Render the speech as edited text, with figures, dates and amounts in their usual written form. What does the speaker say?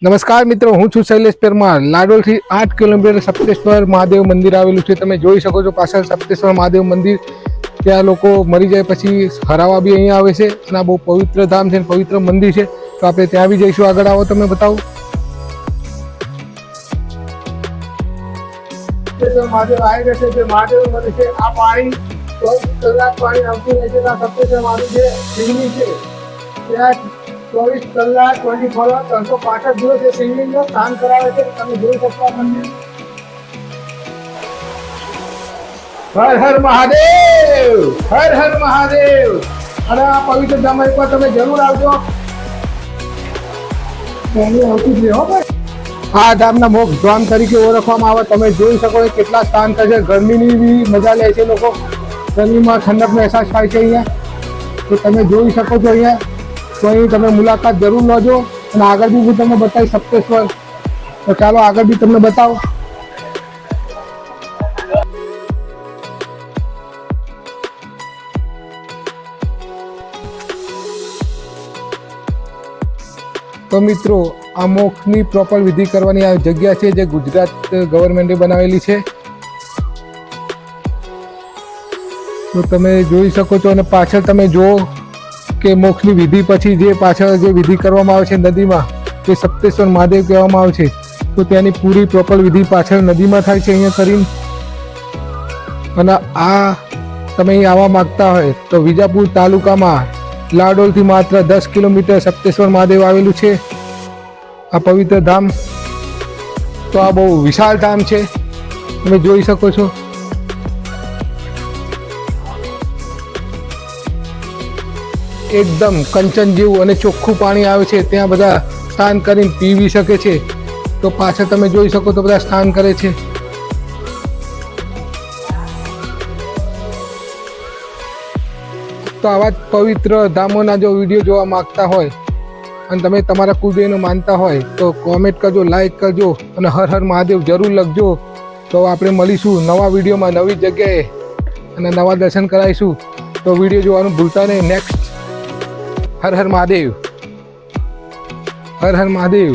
નમસ્કાર મિત્રો, હું છું શૈલેષ પરમાર. લાડોલથી 8 કિલોમીટર સપ્તેશ્વર મહાદેવ મંદિર આવેલું છે. તમે જોઈ શકો છો પાછળ સપ્તેશ્વર મહાદેવ મંદિર. ત્યાં લોકો મરી જાય પછી હરાવા બી અહીંયા આવે છે અને આ બહુ પવિત્ર ધામ છે, પવિત્ર મંદિર છે. તો આપણે ત્યાં બી જઈશું. આગળ આવો તમે બતાવું. મહાદેવ આવી રહેશે, જે મહાદેવ મંદિર છે. આ પાણી 24 કલાક પાણી આવતું રહે છે. સપ્તેશ્વર મહાદેવ જે શિવલિંગ છે ત્યાં 24 કલાક 24 અવર 365 દિવસ એ શિવલિંગનો સ્નાન કરાવે છે. તમે જોઈ શકો મંદિર. હર હર મહાદેવ, હર હર મહાદેવ. અને આ પવિત્ર ધામ એકવાર તમે જરૂર આવજો. આ ધામના મોક્ષ ધામ તરીકે ઓળખવામાં આવે. તમે જોઈ શકો છો કેટલા સ્થાન છે. ગરમીની બી મજા લે છે લોકો. ગરમીમાં ઠંડકનો અહેસાસ થાય છે અહીંયા. તો તમે જોઈ શકો છો અહીંયા. તો અહીં તમે મુલાકાત જરૂર લેજો. અને આગળ બી હું તમને બતાવીશ સપ્તેશ્વર. તો ચાલો આગળ બી તમને બતાવો. તો મિત્રો, આ મોક્ષની પ્રોપર વિધિ કરવાની આ જગ્યા છે જે ગુજરાત ગવર્મેન્ટે બનાવેલી છે. તો તમે જોઈ શકો છો. અને પાછળ તમે જુઓ કે મોક્ષની વિધિ પછી જે પાછળ જે વિધિ કરવામાં આવે છે નદીમાં, તે સપ્તેશ્વર મહાદેવ કહેવામાં આવે છે. તો ત્યાંની પૂરી પ્રોપર વિધિ પાછળ નદીમાં થાય છે અહીંયા કરીને. અને આ તમે અહીં આવવા માગતા હોય તો વિજાપુર તાલુકામાં લાડોલથી માત્ર 10 કિલોમીટર સપ્તેશ્વર મહાદેવ આવેલું છે આ પવિત્ર ધામ. તો આ બહુ વિશાળ ધામ છે, તમે જોઈ શકો છો. એકદમ કંચન જેવું અને ચોખ્ખું પાણી આવે છે. ત્યાં બધા સ્નાન કરીને પીવી શકે છે. તો પાછળ તમે જોઈ શકો તો બધા સ્નાન કરે છે. તો આવા જ પવિત્ર ધામોના જો વિડીયો જોવા માંગતા હોય અને તમે તમારા કુળદેવીને માનતા હોય તો કોમેન્ટ કરજો, લાઈક કરજો અને હર હર મહાદેવ જરૂર લખજો. તો આપણે મળીશું નવા વિડીયોમાં, નવી જગ્યાએ અને નવા દર્શન કરાવીશું. તો વિડીયો જોવાનું ભૂલતા નહીં. નેક્સ્ટ હર હર મહાદેવ, હર હર મહાદેવ.